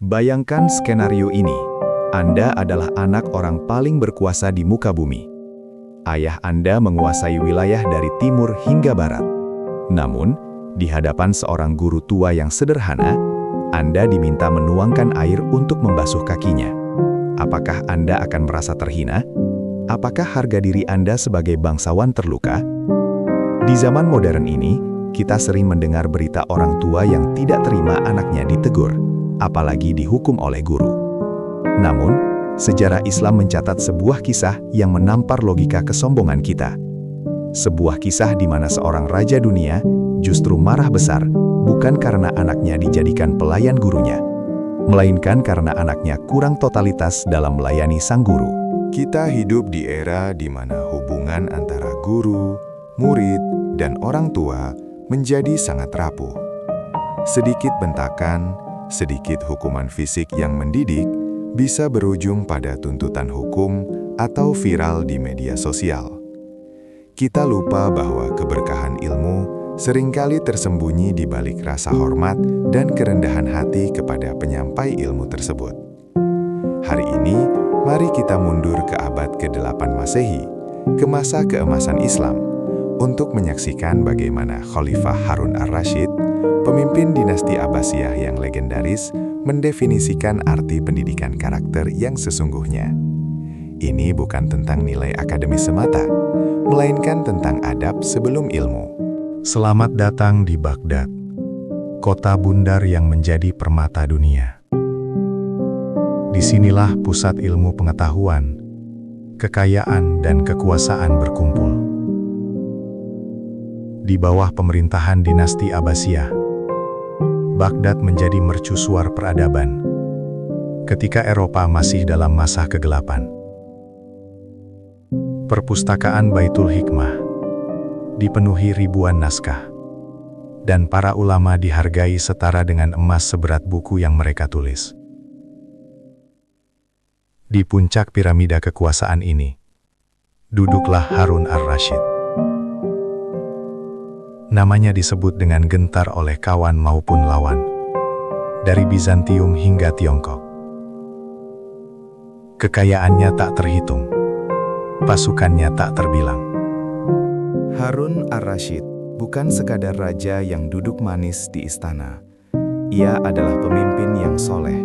Bayangkan skenario ini. Anda adalah anak orang paling berkuasa di muka bumi. Ayah Anda menguasai wilayah dari timur hingga barat. Namun, di hadapan seorang guru tua yang sederhana, Anda diminta menuangkan air untuk membasuh kakinya. Apakah Anda akan merasa terhina? Apakah harga diri Anda sebagai bangsawan terluka? Di zaman modern ini, kita sering mendengar berita orang tua yang tidak terima anaknya ditegur, apalagi dihukum oleh guru. Namun, sejarah Islam mencatat sebuah kisah yang menampar logika kesombongan kita. Sebuah kisah di mana seorang raja dunia justru marah besar bukan karena anaknya dijadikan pelayan gurunya, melainkan karena anaknya kurang totalitas dalam melayani sang guru. Kita hidup di era di mana hubungan antara guru, murid, dan orang tua menjadi sangat rapuh. Sedikit bentakan, sedikit hukuman fisik yang mendidik bisa berujung pada tuntutan hukum atau viral di media sosial. Kita lupa bahwa keberkahan ilmu seringkali tersembunyi di balik rasa hormat dan kerendahan hati kepada penyampai ilmu tersebut. Hari ini, mari kita mundur ke abad ke-8 Masehi, ke masa keemasan Islam, untuk menyaksikan bagaimana Khalifah Harun ar-Rasyid, pemimpin dinasti Abbasiyah yang legendaris, mendefinisikan arti pendidikan karakter yang sesungguhnya. Ini bukan tentang nilai akademis semata, melainkan tentang adab sebelum ilmu. Selamat datang di Baghdad, kota bundar yang menjadi permata dunia. Disinilah pusat ilmu pengetahuan, kekayaan, dan kekuasaan berkumpul. Di bawah pemerintahan dinasti Abbasiyah, Baghdad menjadi mercusuar peradaban ketika Eropa masih dalam masa kegelapan. Perpustakaan Baitul Hikmah dipenuhi ribuan naskah, dan para ulama dihargai setara dengan emas seberat buku yang mereka tulis. Di puncak piramida kekuasaan ini, duduklah Harun ar-Rasyid. Namanya disebut dengan gentar oleh kawan maupun lawan, dari Bizantium hingga Tiongkok. Kekayaannya tak terhitung, pasukannya tak terbilang. Harun ar-Rasyid bukan sekadar raja yang duduk manis di istana. Ia adalah pemimpin yang soleh,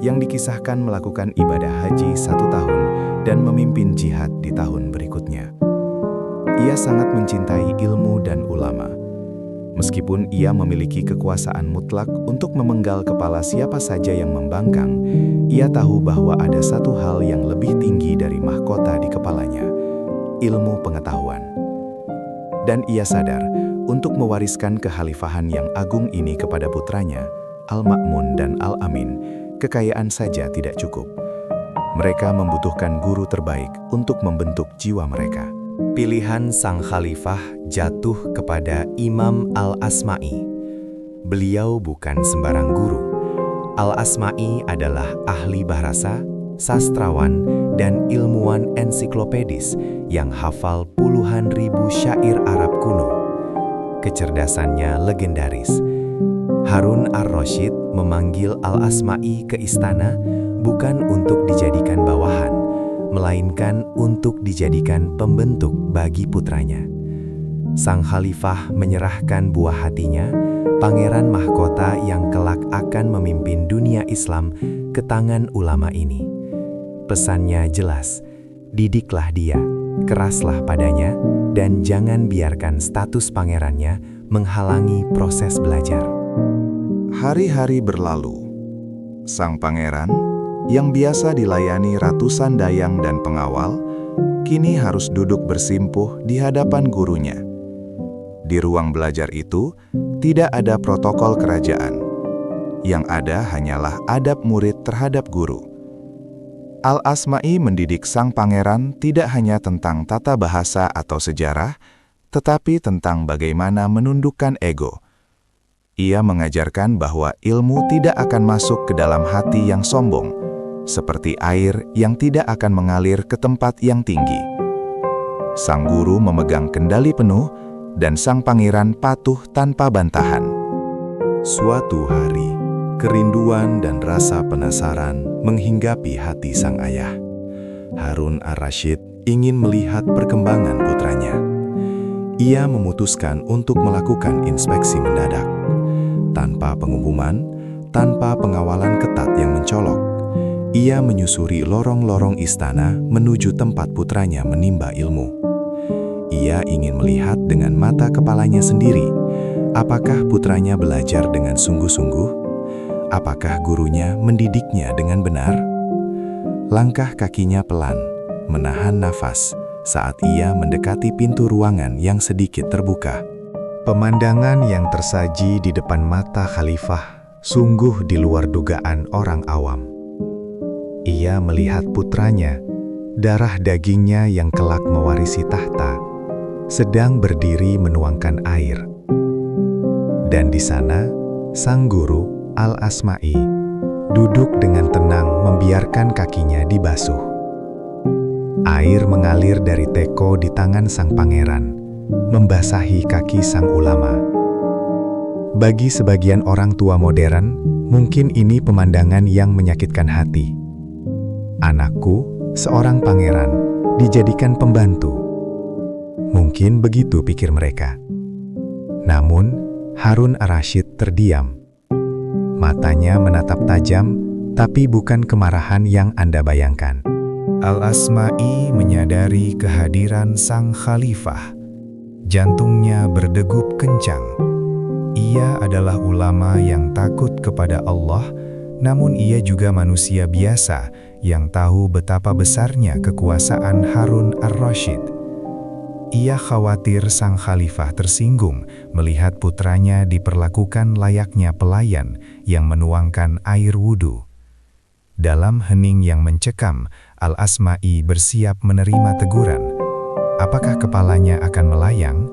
yang dikisahkan melakukan ibadah haji 1 tahun dan memimpin jihad di tahun berikutnya. Ia sangat mencintai ilmu dan ulama. Meskipun ia memiliki kekuasaan mutlak untuk memenggal kepala siapa saja yang membangkang, ia tahu bahwa ada satu hal yang lebih tinggi dari mahkota di kepalanya, ilmu pengetahuan. Dan ia sadar, untuk mewariskan kekhalifahan yang agung ini kepada putranya, Al-Ma'mun dan Al-Amin, kekayaan saja tidak cukup. Mereka membutuhkan guru terbaik untuk membentuk jiwa mereka. Pilihan sang khalifah jatuh kepada Imam Al-Asma'i. Beliau bukan sembarang guru. Al-Asma'i adalah ahli bahasa, sastrawan, dan ilmuwan ensiklopedis yang hafal puluhan ribu syair Arab kuno. Kecerdasannya legendaris. Harun ar-Rasyid memanggil Al-Asma'i ke istana bukan untuk dijadikan bawahan, melainkan untuk dijadikan pembentuk bagi putranya. Sang khalifah menyerahkan buah hatinya, pangeran mahkota yang kelak akan memimpin dunia Islam, ke tangan ulama ini. Pesannya jelas, didiklah dia, keraslah padanya, dan jangan biarkan status pangerannya menghalangi proses belajar. Hari-hari berlalu. Sang pangeran, yang biasa dilayani ratusan dayang dan pengawal, kini harus duduk bersimpuh di hadapan gurunya. Di ruang belajar itu, tidak ada protokol kerajaan. Yang ada hanyalah adab murid terhadap guru. Al-Asma'i mendidik sang pangeran tidak hanya tentang tata bahasa atau sejarah, tetapi tentang bagaimana menundukkan ego. Ia mengajarkan bahwa ilmu tidak akan masuk ke dalam hati yang sombong, seperti air yang tidak akan mengalir ke tempat yang tinggi. Sang guru memegang kendali penuh, dan sang pangeran patuh tanpa bantahan. Suatu hari, Kerinduan dan rasa penasaran menghinggapi hati sang ayah. Harun ar-Rasyid ingin melihat perkembangan putranya. Ia memutuskan untuk melakukan inspeksi mendadak. Tanpa pengumuman, tanpa pengawalan ketat yang mencolok, ia menyusuri lorong-lorong istana menuju tempat putranya menimba ilmu. Ia ingin melihat dengan mata kepalanya sendiri, apakah putranya belajar dengan sungguh-sungguh? Apakah gurunya mendidiknya dengan benar? Langkah kakinya pelan, menahan nafas saat ia mendekati pintu ruangan yang sedikit terbuka. Pemandangan yang tersaji di depan mata khalifah sungguh di luar dugaan orang awam. Ia melihat putranya, darah dagingnya yang kelak mewarisi tahta, sedang berdiri menuangkan air. Dan di sana, sang guru Al-Asma'i duduk dengan tenang membiarkan kakinya dibasuh. Air mengalir dari teko di tangan sang pangeran, membasahi kaki sang ulama. Bagi sebagian orang tua modern, mungkin ini pemandangan yang menyakitkan hati. Anakku, seorang pangeran, dijadikan pembantu. Mungkin begitu pikir mereka. Namun, Harun ar-Rasyid terdiam. Matanya menatap tajam, tapi bukan kemarahan yang Anda bayangkan. Al-Asma'i menyadari kehadiran sang khalifah. Jantungnya berdegup kencang. Ia adalah ulama yang takut kepada Allah, namun ia juga manusia biasa yang tahu betapa besarnya kekuasaan Harun ar-Rasyid. Ia khawatir sang khalifah tersinggung melihat putranya diperlakukan layaknya pelayan yang menuangkan air wudhu. Dalam hening yang mencekam, Al-Asma'i bersiap menerima teguran. Apakah kepalanya akan melayang?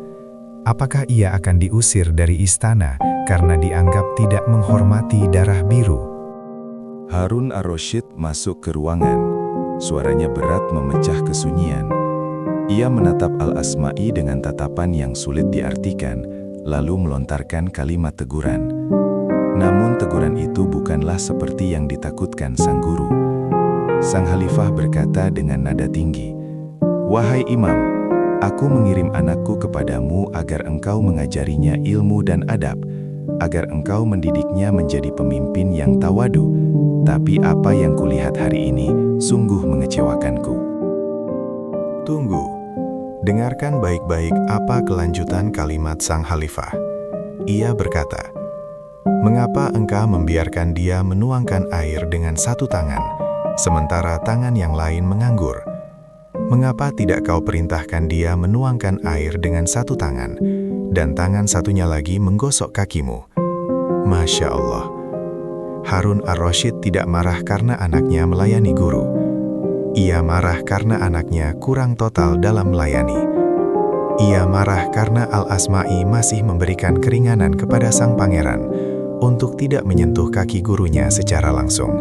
Apakah ia akan diusir dari istana karena dianggap tidak menghormati darah biru? Harun ar-Rasyid masuk ke ruangan. Suaranya berat memecah kesunyian. Ia menatap Al-Asma'i dengan tatapan yang sulit diartikan, lalu melontarkan kalimat teguran. Namun teguran itu bukanlah seperti yang ditakutkan sang guru. Sang khalifah berkata dengan nada tinggi, "Wahai imam, aku mengirim anakku kepadamu agar engkau mengajarinya ilmu dan adab, agar engkau mendidiknya menjadi pemimpin yang tawadu. Tapi apa yang kulihat hari ini sungguh mengecewakanku." Tunggu. Dengarkan baik-baik apa kelanjutan kalimat sang khalifah. Ia berkata, "Mengapa engkau membiarkan dia menuangkan air dengan satu tangan, sementara tangan yang lain menganggur? Mengapa tidak kau perintahkan dia menuangkan air dengan satu tangan, dan tangan satunya lagi menggosok kakimu?" Masya Allah. Harun ar-Rasyid tidak marah karena anaknya melayani guru. Ia marah karena anaknya kurang total dalam melayani. Ia marah karena Al-Asma'i masih memberikan keringanan kepada sang pangeran untuk tidak menyentuh kaki gurunya secara langsung.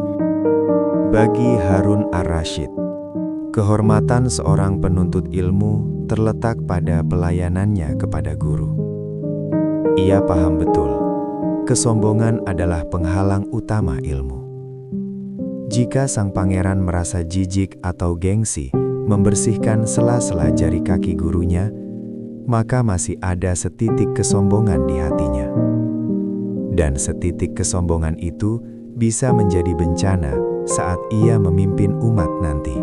Bagi Harun ar-Rasyid, kehormatan seorang penuntut ilmu terletak pada pelayanannya kepada guru. Ia paham betul, kesombongan adalah penghalang utama ilmu. Jika sang pangeran merasa jijik atau gengsi membersihkan sela-sela jari kaki gurunya, maka masih ada setitik kesombongan di hatinya. Dan setitik kesombongan itu bisa menjadi bencana saat ia memimpin umat nanti.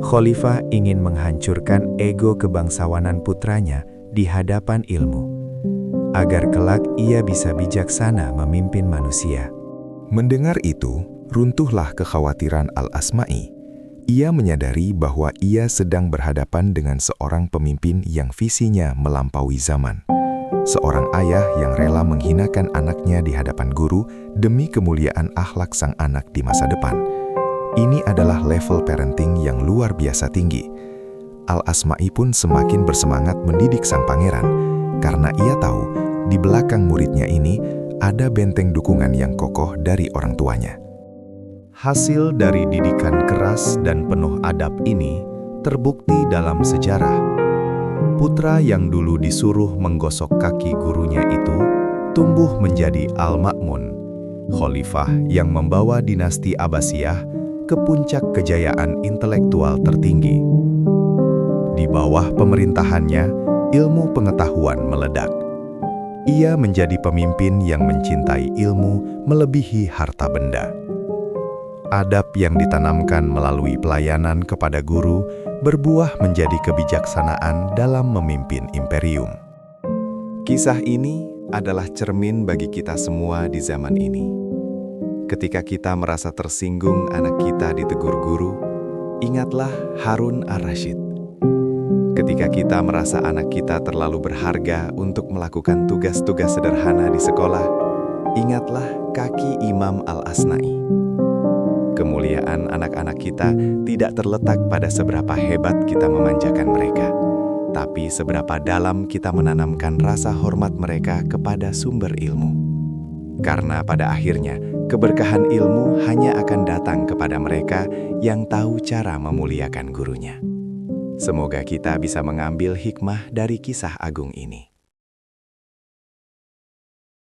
Khalifah ingin menghancurkan ego kebangsawanan putranya di hadapan ilmu, agar kelak ia bisa bijaksana memimpin manusia. Mendengar itu, runtuhlah kekhawatiran Al-Asma'i. Ia menyadari bahwa ia sedang berhadapan dengan seorang pemimpin yang visinya melampaui zaman. Seorang ayah yang rela menghinakan anaknya di hadapan guru demi kemuliaan akhlak sang anak di masa depan. Ini adalah level parenting yang luar biasa tinggi. Al-Asma'i pun semakin bersemangat mendidik sang pangeran, karena ia tahu di belakang muridnya ini ada benteng dukungan yang kokoh dari orang tuanya. Hasil dari didikan keras dan penuh adab ini terbukti dalam sejarah. Putra yang dulu disuruh menggosok kaki gurunya itu tumbuh menjadi Al-Ma'mun, khalifah yang membawa dinasti Abbasiyah ke puncak kejayaan intelektual tertinggi. Di bawah pemerintahannya, ilmu pengetahuan meledak. Ia menjadi pemimpin yang mencintai ilmu melebihi harta benda. Adab yang ditanamkan melalui pelayanan kepada guru berbuah menjadi kebijaksanaan dalam memimpin imperium. Kisah ini adalah cermin bagi kita semua di zaman ini. Ketika kita merasa tersinggung anak kita ditegur guru, ingatlah Harun ar-Rasyid. Ketika kita merasa anak kita terlalu berharga untuk melakukan tugas-tugas sederhana di sekolah, ingatlah kaki Imam Al-Asma'i. Kemuliaan anak-anak kita tidak terletak pada seberapa hebat kita memanjakan mereka, tapi seberapa dalam kita menanamkan rasa hormat mereka kepada sumber ilmu. Karena pada akhirnya, keberkahan ilmu hanya akan datang kepada mereka yang tahu cara memuliakan gurunya. Semoga kita bisa mengambil hikmah dari kisah agung ini.